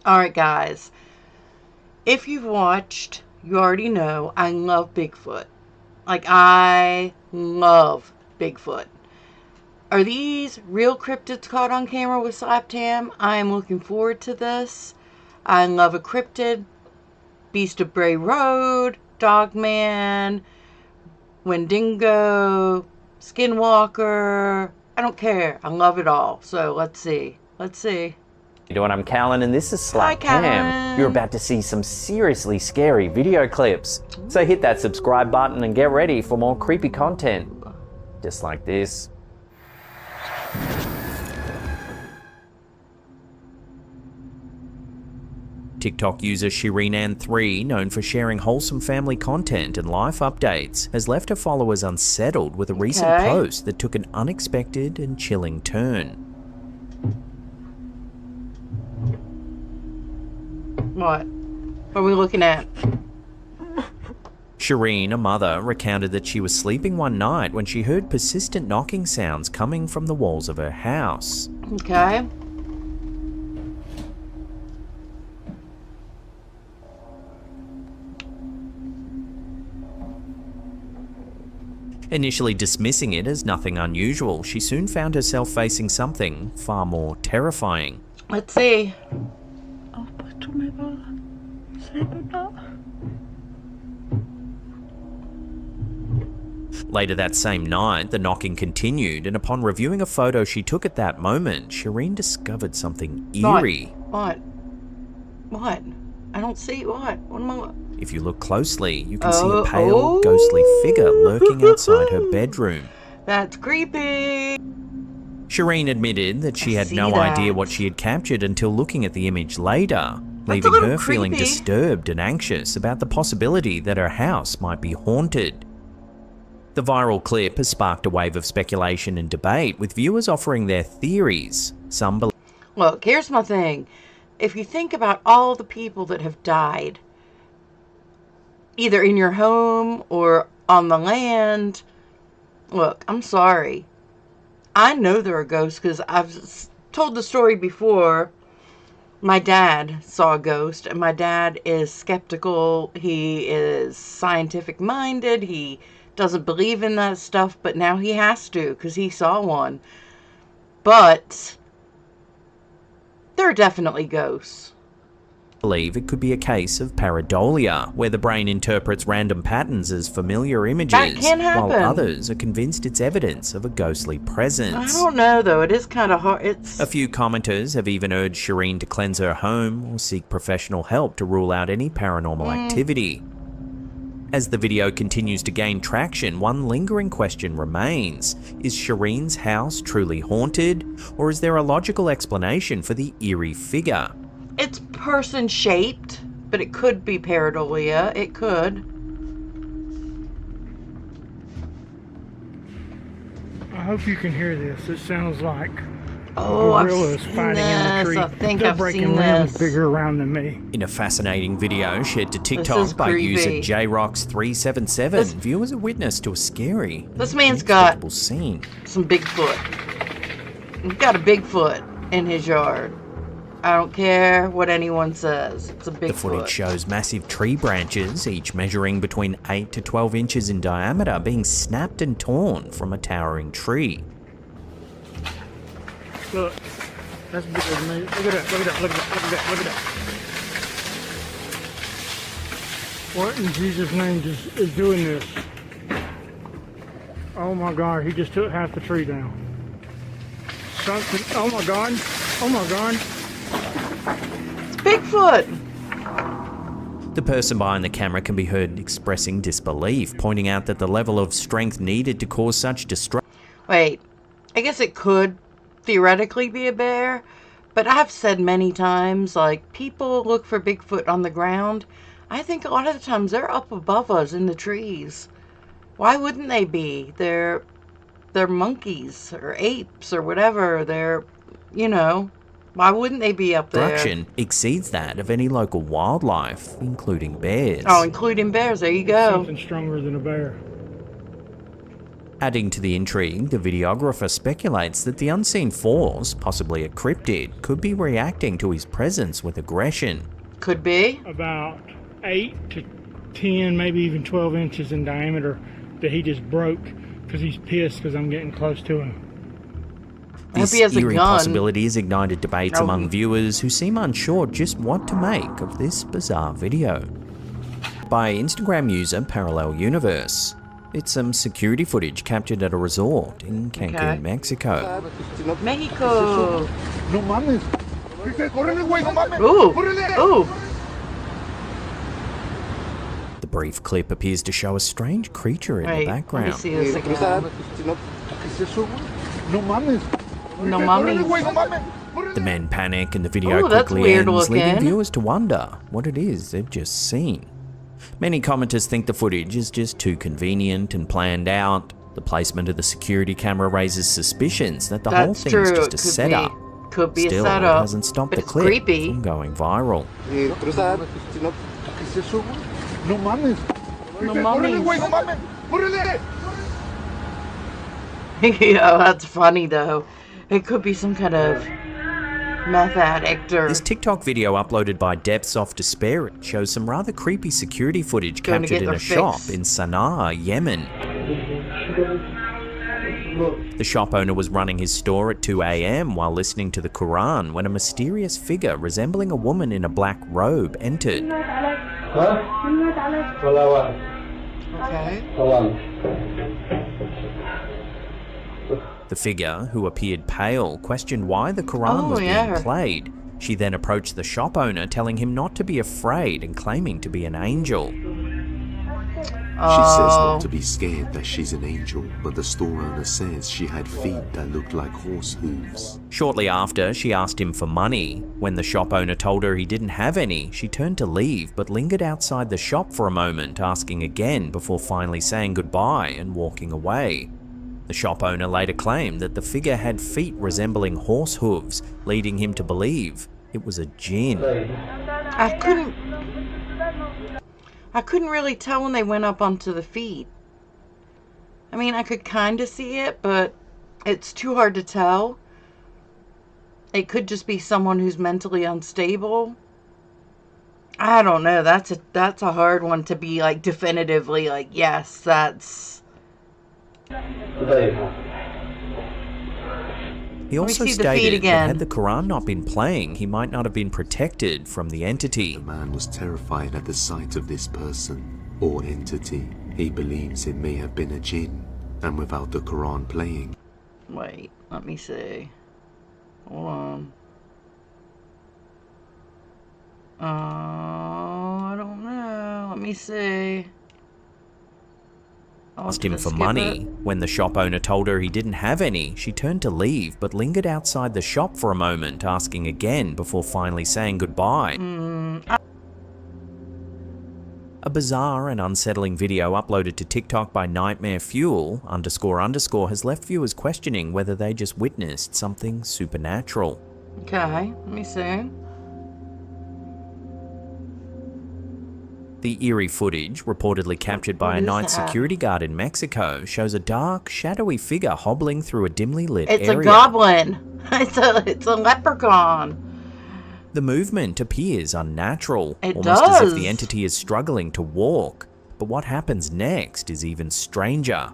Alright guys, if you've watched, you already know I love Bigfoot. Like, I love Bigfoot. Are these real cryptids caught on camera with Slaptam? I am looking forward to this. I love a cryptid. Beast of Bray Road, Dogman, Wendigo, Skinwalker. I don't care. I love it all. So let's see. Let's see. How you doing? I'm Callan and this is Hi, Slaptam. Callan. You're about to see some seriously scary video clips. So hit that subscribe button and get ready for more creepy content. Just like this. TikTok user ShirinAnn3, known for sharing wholesome family content and life updates, has left her followers unsettled with a recent post that took an unexpected and chilling turn. What are we looking at? Shireen, a mother, recounted that she was sleeping one night when she heard persistent knocking sounds coming from the walls of her house. Okay. Initially dismissing it as nothing unusual, she soon found herself facing something far more terrifying. Let's see. Later that same night, the knocking continued, and upon reviewing a photo she took at that moment, Shireen discovered something eerie. What? I don't see what. What am I? If you look closely, you can see a pale, ghostly figure lurking outside her bedroom. That's creepy. Shireen admitted that she had no idea what she had captured until looking at the image later, leaving her feeling disturbed and anxious about the possibility that her house might be haunted. The viral clip has sparked a wave of speculation and debate, with viewers offering their theories. Some believe. Look, here's my thing. If you think about all the people that have died, either in your home or on the land, look, I'm sorry. I know there are ghosts because I've told the story before. My dad saw a ghost, and my dad is skeptical. He is scientific minded. He doesn't believe in that stuff, but now he has to because he saw one. But there are definitely ghosts. Believe it could be a case of pareidolia, where the brain interprets random patterns as familiar images, that can happen. while others are convinced it's evidence of a ghostly presence. I don't know though, it is kind of hard. A few commenters have even urged Shireen to cleanse her home or seek professional help to rule out any paranormal activity. As the video continues to gain traction, one lingering question remains. Is Shireen's house truly haunted, or is there a logical explanation for the eerie figure? It's person-shaped, but it could be pareidolia. It could. I hope you can hear this. It sounds like gorillas fighting in the tree. I think They're I've breaking seen limbs this. bigger around than me. In a fascinating video shared to TikTok by user JRox377, viewers are witness to a scary, this man's got scene. some Bigfoot. He's got a Bigfoot in his yard. I don't care what anyone says. It's a Bigfoot. The footage shows massive tree branches, each measuring between 8 to 12 inches in diameter, being snapped and torn from a towering tree. Look, that's bigger than me. Look at that, look at that, look at that, look at that, look at that. What in Jesus' name is doing this? Oh my God, he just took half the tree down. Something, oh my God, oh my God. It's Bigfoot. The person behind the camera can be heard expressing disbelief, pointing out that the level of strength needed to cause such destruction. Wait, I guess it could theoretically be a bear, but I've said many times, like, people look for Bigfoot on the ground. I think a lot of the times they're up above us in the trees. Why wouldn't they be? They're monkeys or apes or whatever. They're, you know, why wouldn't they be up there? Destruction exceeds that of any local wildlife, including bears. Oh, including bears. There you go. Something stronger than a bear. Adding to the intrigue, the videographer speculates that the unseen force, possibly a cryptid, could be reacting to his presence with aggression. Could be. About 8 to 10, maybe even 12 inches in diameter that he just broke because he's pissed because I'm getting close to him. This eerie possibility has ignited debates among viewers who seem unsure just what to make of this bizarre video. By Instagram user Parallel Universe. It's some security footage captured at a resort in Cancun, Mexico. Mexico. Ooh. Ooh. The brief clip appears to show a strange creature in the background. Let me see this again. No mames. The men panic and the video quickly ends, leaving viewers to wonder what it is they've just seen. Many commenters think the footage is just too convenient and planned out. The placement of the security camera raises suspicions that the whole thing is just a setup. Could be Still, a setup. it hasn't stopped the clip from going viral. No mames. Yo, that's funny though. It could be some kind of meth addict or... This TikTok video uploaded by Depths of Despair shows some rather creepy security footage captured in a shop in Sana'a, Yemen. The shop owner was running his store at 2 AM while listening to the Quran when a mysterious figure resembling a woman in a black robe entered. Okay. The figure, who appeared pale, questioned why the Quran was being played. She then approached the shop owner, telling him not to be afraid and claiming to be an angel. She says not to be scared that she's an angel, but the store owner says she had feet that looked like horse hooves. Shortly after, she asked him for money. When the shop owner told her he didn't have any, she turned to leave but lingered outside the shop for a moment, asking again before finally saying goodbye and walking away. The shop owner later claimed that the figure had feet resembling horse hooves, leading him to believe it was a jinn. I couldn't really tell when they went up onto the feet. I mean, I could kind of see it, but it's too hard to tell. It could just be someone who's mentally unstable. I don't know. That's a hard one to be like definitively like, yes, that's... He also stated that had the Quran not been playing, he might not have been protected from the entity. The man was terrified at the sight of this person, or entity. He believes it may have been a jinn, and without the Quran playing... Wait, let me see. Hold on. I don't know. Let me see. Asked him for money. When the shop owner told her he didn't have any, she turned to leave but lingered outside the shop for a moment, asking again before finally saying goodbye. A bizarre and unsettling video uploaded to TikTok by Nightmare Fuel _ has left viewers questioning whether they just witnessed something supernatural. Okay, let me see. The eerie footage, reportedly captured by a night security guard in Mexico, shows a dark, shadowy figure hobbling through a dimly lit area. It's a goblin. It's a leprechaun. The movement appears unnatural, almost does. as if the entity is struggling to walk. But what happens next is even stranger.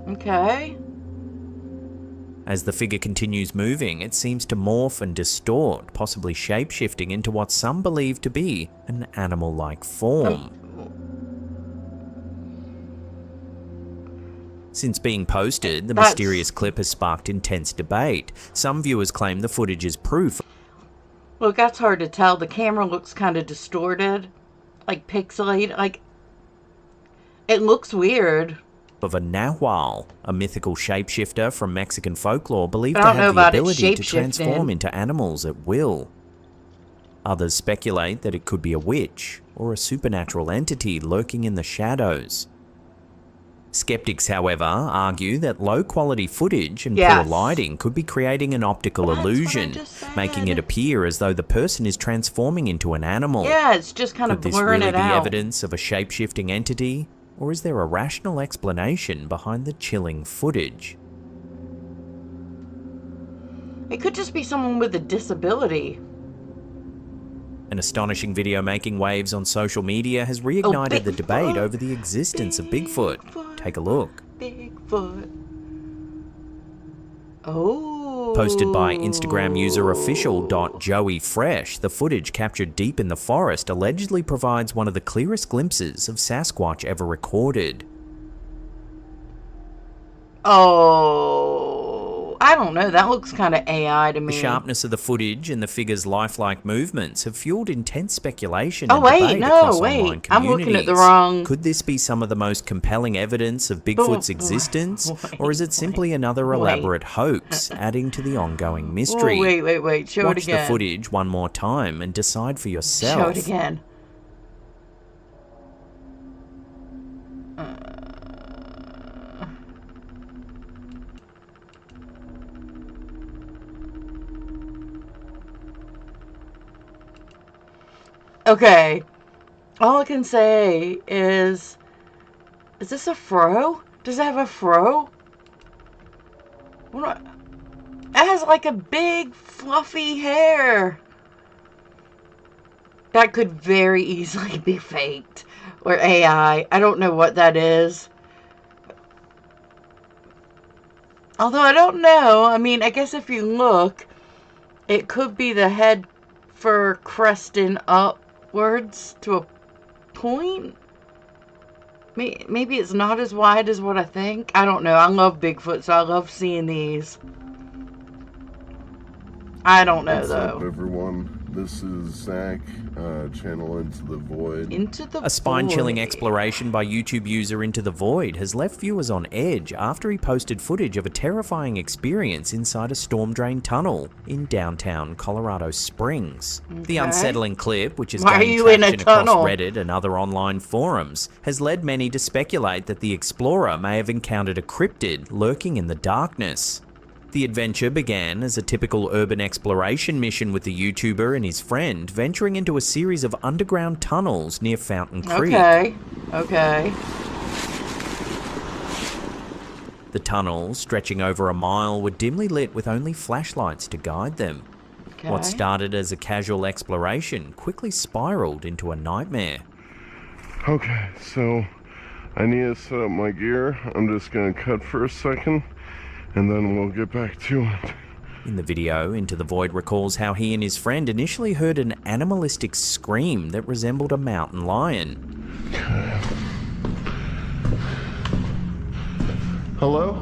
Okay. As the figure continues moving, it seems to morph and distort, possibly shape-shifting into what some believe to be an animal-like form. Since being posted, the mysterious clip has sparked intense debate. Some viewers claim the footage is proof. Look, that's hard to tell. The camera looks kind of distorted, like pixelated. Like, it looks weird. Of a nahual, a mythical shapeshifter from Mexican folklore believed to have the ability to transform into animals at will. Others speculate that it could be a witch or a supernatural entity lurking in the shadows. Skeptics, however, argue that low-quality footage and poor lighting could be creating an optical illusion, making it appear as though the person is transforming into an animal. Yeah, it's just kind of blurring it out. Could this really be evidence of a shape-shifting entity? Or is there a rational explanation behind the chilling footage? It could just be someone with a disability. An astonishing video making waves on social media has reignited the debate over the existence of Bigfoot. Take a look. Bigfoot. Oh. Posted by Instagram user official.joeyfresh, the footage captured deep in the forest allegedly provides one of the clearest glimpses of Sasquatch ever recorded. Oh, I don't know. That looks kind of AI to me. The sharpness of the footage and the figure's lifelike movements have fueled intense speculation and debate across online communities. I'm looking at the wrong... Could this be some of the most compelling evidence of Bigfoot's existence? Or is it simply another elaborate hoax, adding to the ongoing mystery? Wait. Show it again. Watch the footage one more time and decide for yourself. Show it again. Okay, all I can say is this a fro? Does it have a fro? What? It has like a big fluffy hair. That could very easily be faked or AI. I don't know what that is. Although I don't know. I mean, I guess if you look, it could be the head fur cresting upwards to a point. Maybe it's not as wide as what I think. I don't know. I love Bigfoot, so I love seeing these. I don't know, What's though. up, everyone? This is Zach, channel Into the Void. A spine-chilling exploration by YouTube user Into the Void has left viewers on edge after he posted footage of a terrifying experience inside a storm drain tunnel in downtown Colorado Springs. Okay. The unsettling clip, which has gained traction across Reddit and other online forums, has led many to speculate that the explorer may have encountered a cryptid lurking in the darkness. The adventure began as a typical urban exploration mission, with the YouTuber and his friend venturing into a series of underground tunnels near Fountain Creek. Okay. The tunnels, stretching over a mile, were dimly lit with only flashlights to guide them. Okay. What started as a casual exploration quickly spiraled into a nightmare. Okay, so I need to set up my gear. I'm just gonna cut for a second, and then we'll get back to it. In the video, Into the Void recalls how he and his friend initially heard an animalistic scream that resembled a mountain lion. Hello?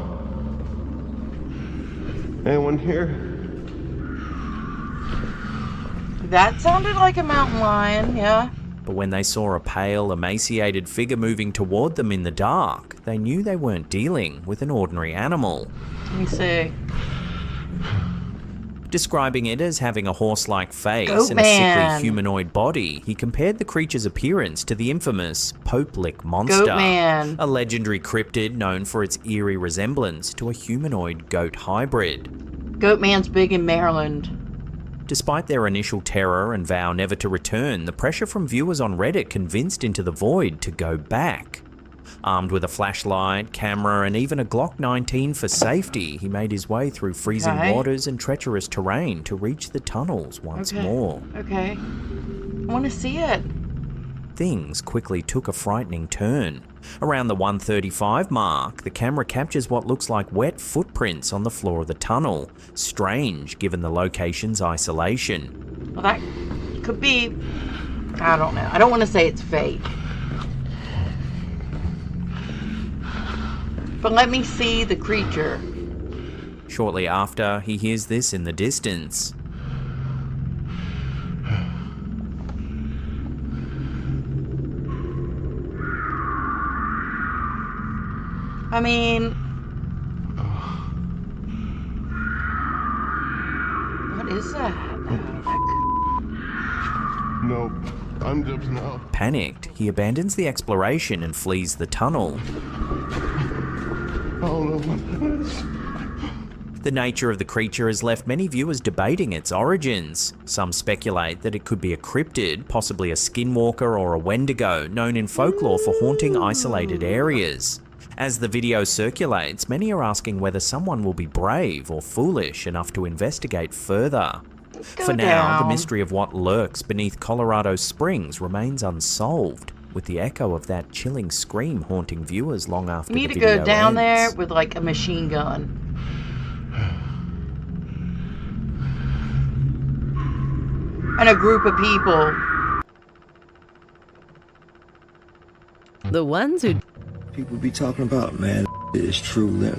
Anyone here? That sounded like a mountain lion, yeah. But when they saw a pale, emaciated figure moving toward them in the dark, they knew they weren't dealing with an ordinary animal. Let me see. Describing it as having a horse-like face and a sickly humanoid body, he compared the creature's appearance to the infamous Pope-Lick monster, a legendary cryptid known for its eerie resemblance to a humanoid goat hybrid. Goatman's big in Maryland. Despite their initial terror and vow never to return, the pressure from viewers on Reddit convinced Into the Void to go back. Armed with a flashlight, camera, and even a Glock 19 for safety, he made his way through freezing waters and treacherous terrain to reach the tunnels once more. Okay. I want to see it. Things quickly took a frightening turn. Around the 1:35 mark, the camera captures what looks like wet footprints on the floor of the tunnel. Strange, given the location's isolation. Well, that could be... I don't know. I don't want to say it's fake. But let me see the creature. Shortly after, he hears this in the distance. I mean... What is that? Nope. I'm dipping out. Panicked, he abandons the exploration and flees the tunnel. I don't know what that is. The nature of the creature has left many viewers debating its origins. Some speculate that it could be a cryptid, possibly a skinwalker or a wendigo, known in folklore for haunting isolated areas. As the video circulates, many are asking whether someone will be brave or foolish enough to investigate further. For now, the mystery of what lurks beneath Colorado Springs remains unsolved, with the echo of that chilling scream haunting viewers long after the video ends. You need to go down there with like a machine gun. And a group of people. The ones who people be talking about, man, it's true.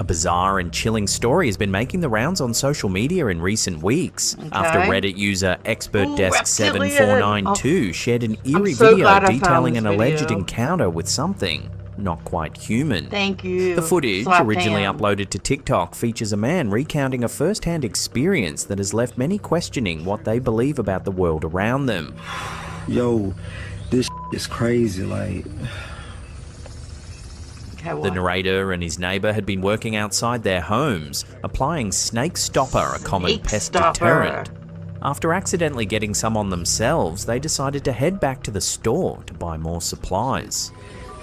A bizarre and chilling story has been making the rounds on social media in recent weeks, after Reddit user ExpertDesk74992 shared an eerie video detailing an alleged encounter with something not quite human. Thank you. The footage, originally uploaded to TikTok, features a man recounting a first-hand experience that has left many questioning what they believe about the world around them. Yo, this is crazy, like... The narrator and his neighbour had been working outside their homes, applying Snake Stopper, a common pest deterrent. After accidentally getting some on themselves, they decided to head back to the store to buy more supplies.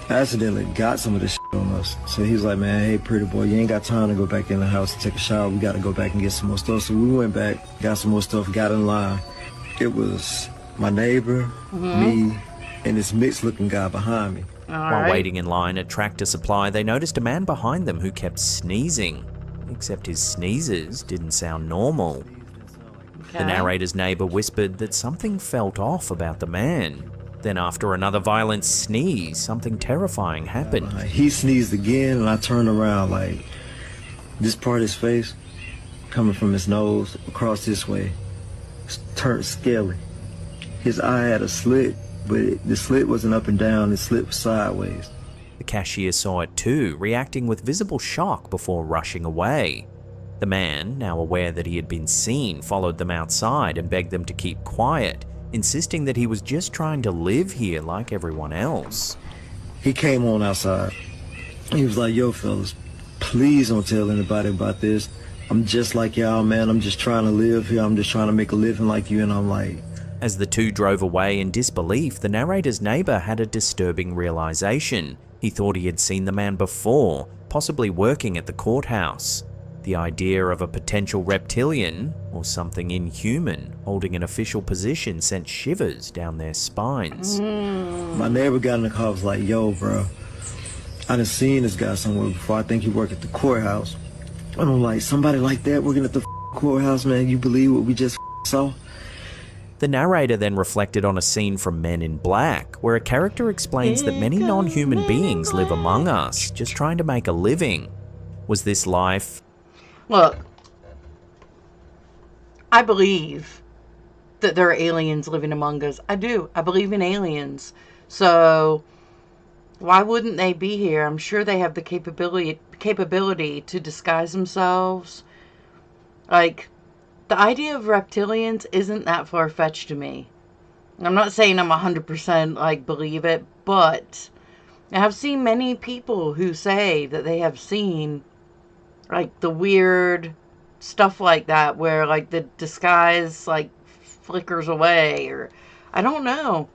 I accidentally got some of this on us. So he was like, man, hey, pretty boy, you ain't got time to go back in the house and take a shower. We got to go back and get some more stuff. So we went back, got some more stuff, got in line. It was my neighbor, me, and this mixed-looking guy behind me. While waiting in line at Tractor Supply, they noticed a man behind them who kept sneezing, except his sneezes didn't sound normal. The narrator's neighbour whispered that something felt off about the man. Then after another violent sneeze, something terrifying happened. He sneezed again, and I turned around, like, this part of his face, coming from his nose, across this way, turned scaly. His eye had a slit, but the slit wasn't up and down, the slit was sideways. The cashier saw it too, reacting with visible shock before rushing away. The man, now aware that he had been seen, followed them outside and begged them to keep quiet, insisting that he was just trying to live here like everyone else. He came on outside. He was like, yo, fellas, please don't tell anybody about this. I'm just like y'all, man. I'm just trying to live here. I'm just trying to make a living like you. And I'm like... As the two drove away in disbelief, the narrator's neighbour had a disturbing realisation. He thought he had seen the man before, possibly working at the courthouse. The idea of a potential reptilian, or something inhuman, holding an official position sent shivers down their spines. My neighbor got in the car, was like, yo, bro, I done seen this guy somewhere before. I think he worked at the courthouse. And I'm like, somebody like that working at the courthouse, man, you believe what we just saw? The narrator then reflected on a scene from Men in Black, where a character explains that many non-human beings live among us, just trying to make a living. Was this life... Look, I believe that there are aliens living among us. I do. I believe in aliens. So why wouldn't they be here? I'm sure they have the capability to disguise themselves. Like, the idea of reptilians isn't that far-fetched to me. I'm not saying I'm 100% like believe it, but I have seen many people who say that they have seen like the weird stuff like that where like the disguise like flickers away, or I don't know.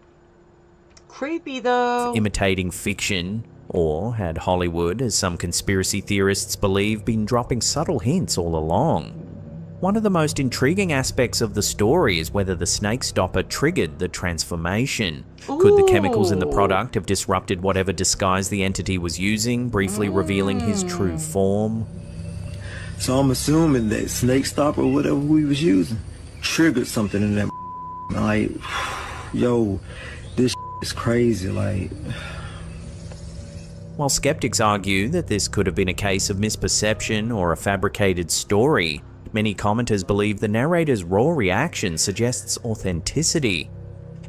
Creepy though. Imitating fiction, or had Hollywood, as some conspiracy theorists believe, been dropping subtle hints all along? One of the most intriguing aspects of the story is whether the snake stopper triggered the transformation. Could the chemicals in the product have disrupted whatever disguise the entity was using, briefly revealing his true form? So I'm assuming that snake stopper, whatever we was using, triggered something in that. Like, yo, this is crazy, like. While skeptics argue that this could have been a case of misperception or a fabricated story, many commenters believe the narrator's raw reaction suggests authenticity.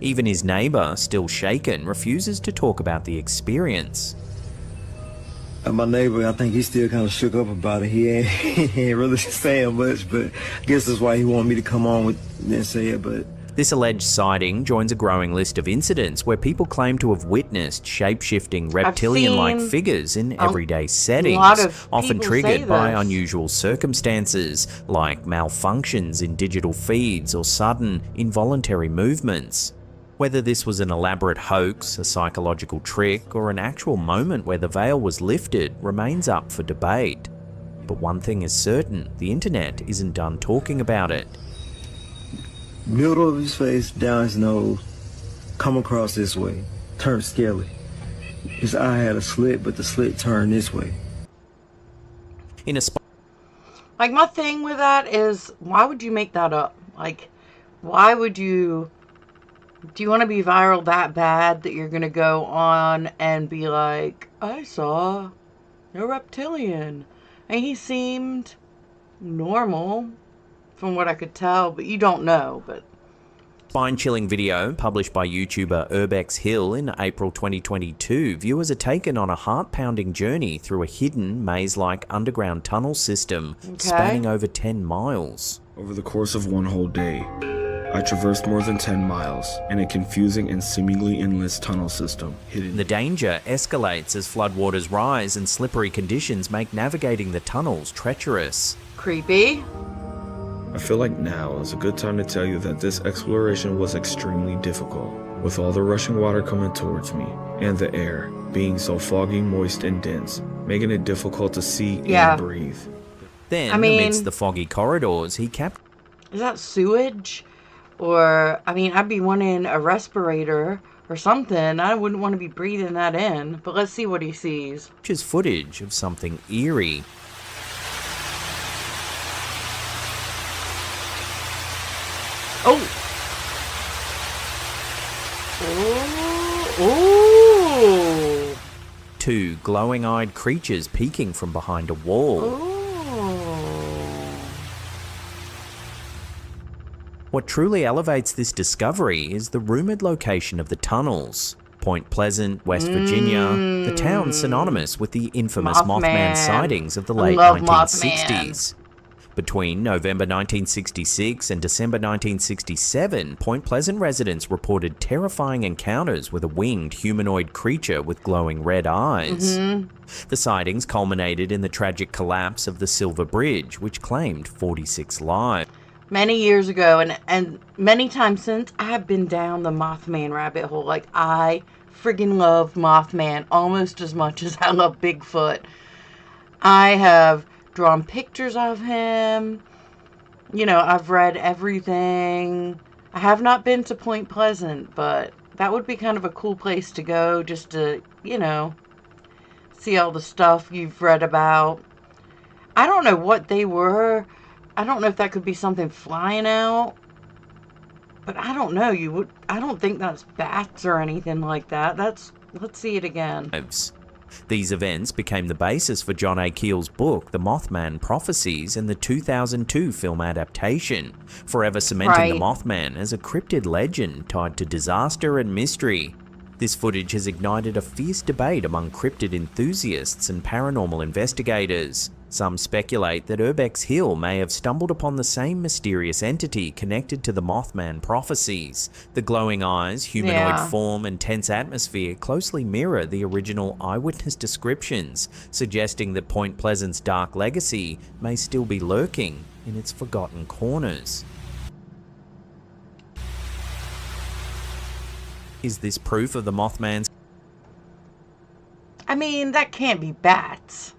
Even his neighbour, still shaken, refuses to talk about the experience. And my neighbor, I think he's still kind of shook up about it. He ain't really saying much, but I guess that's why he wanted me to come on with and say it. But This alleged sighting joins a growing list of incidents where people claim to have witnessed shape-shifting reptilian-like figures in everyday settings, often triggered by unusual circumstances, like malfunctions in digital feeds or sudden, involuntary movements. Whether this was an elaborate hoax, a psychological trick, or an actual moment where the veil was lifted remains up for debate. But one thing is certain, the internet isn't done talking about it. Middle of his face, down his nose, come across this way, turn scaly. His eye had a slit, but the slit turned this way. In a like, my thing with that is, why would you make that up? Like, why would you... Do you want to be viral that bad that you're going to go on and be like, I saw a reptilian. And he seemed normal, from what I could tell, but you don't know. But spine-chilling video published by YouTuber Urbex Hill in April 2022, viewers are taken on a heart-pounding journey through a hidden, maze-like underground tunnel system spanning over 10 miles. Over the course of one whole day, I traversed more than 10 miles in a confusing and seemingly endless tunnel system hidden. The danger escalates as floodwaters rise and slippery conditions make navigating the tunnels treacherous. Creepy. I feel like now is a good time to tell you that this exploration was extremely difficult, with all the rushing water coming towards me, and the air being so foggy, moist, and dense, making it difficult to see and breathe. Then, amidst the foggy corridors, he kept... Is that sewage? Or, I mean, I'd be wanting a respirator or something. I wouldn't want to be breathing that in. But let's see what he sees. Which is footage of something eerie. Oh! Ooh! Two glowing-eyed creatures peeking from behind a wall. Ooh. What truly elevates this discovery is the rumoured location of the tunnels. Point Pleasant, West Virginia, the town synonymous with the infamous Mothman sightings of the late 1960s. Between November 1966 and December 1967, Point Pleasant residents reported terrifying encounters with a winged humanoid creature with glowing red eyes. The sightings culminated in the tragic collapse of the Silver Bridge, which claimed 46 lives. Many years ago, and many times since, I have been down the Mothman rabbit hole. Like, I friggin' love Mothman almost as much as I love Bigfoot. I have drawn pictures of him. You know, I've read everything. I have not been to Point Pleasant, but that would be kind of a cool place to go just to, you know, see all the stuff you've read about. I don't know what they were. I don't know if that could be something flying out. But I don't know. I don't think that's bats or anything like that. Let's see it again. These events became the basis for John A. Keel's book, The Mothman Prophecies, and the 2002 film adaptation, forever cementing the Mothman as a cryptid legend tied to disaster and mystery. This footage has ignited a fierce debate among cryptid enthusiasts and paranormal investigators. Some speculate that Urbex Hill may have stumbled upon the same mysterious entity connected to the Mothman prophecies. The glowing eyes, humanoid form, and tense atmosphere closely mirror the original eyewitness descriptions, suggesting that Point Pleasant's dark legacy may still be lurking in its forgotten corners. Is this proof of the Mothman's... I mean, that can't be bats.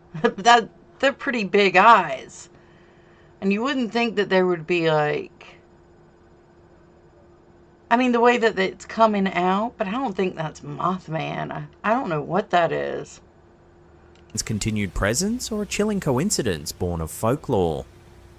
They're pretty big eyes. And you wouldn't think that there would be like... I mean, the way that it's coming out, but I don't think that's Mothman. I don't know what that is. Its continued presence or a chilling coincidence born of folklore?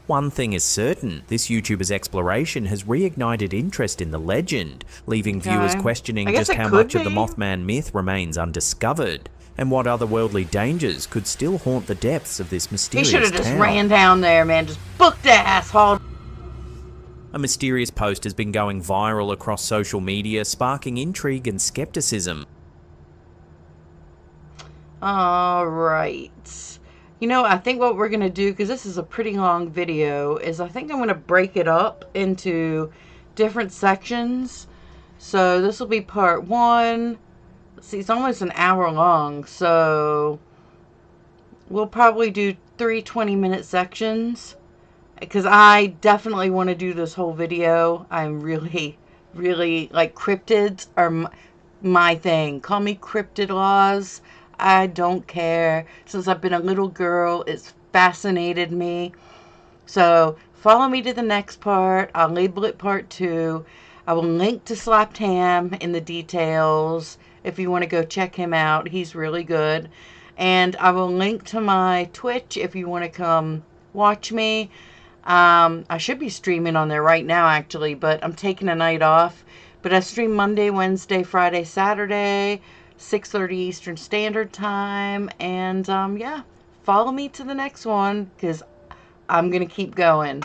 One thing is certain, this YouTuber's exploration has reignited interest in the legend, leaving viewers questioning just how much of the Mothman myth remains undiscovered, and what otherworldly dangers could still haunt the depths of this mysterious town. He should have just ran down there, man. Just booked the asshole. A mysterious post has been going viral across social media, sparking intrigue and skepticism. Alright. You know, I think what we're going to do, because this is a pretty long video, is I think I'm going to break it up into different sections. So this will be part 1. Let's see, it's almost an hour long, so we'll probably do 3 20-minute sections, because I definitely want to do this whole video. I'm really, like, cryptids are my thing. Call me cryptid I don't care. Since I've been a little girl, it's fascinated me. So follow me to the next part. I'll label it part 2. I will link to Slapped Ham in the details if you want to go check him out. He's really good. And I will link to my Twitch if you want to come watch me. I should be streaming on there right now, actually, but I'm taking a night off. But I stream Monday, Wednesday, Friday, Saturday, 6:30 Eastern Standard Time. And yeah, follow me to the next one, because I'm going to keep going.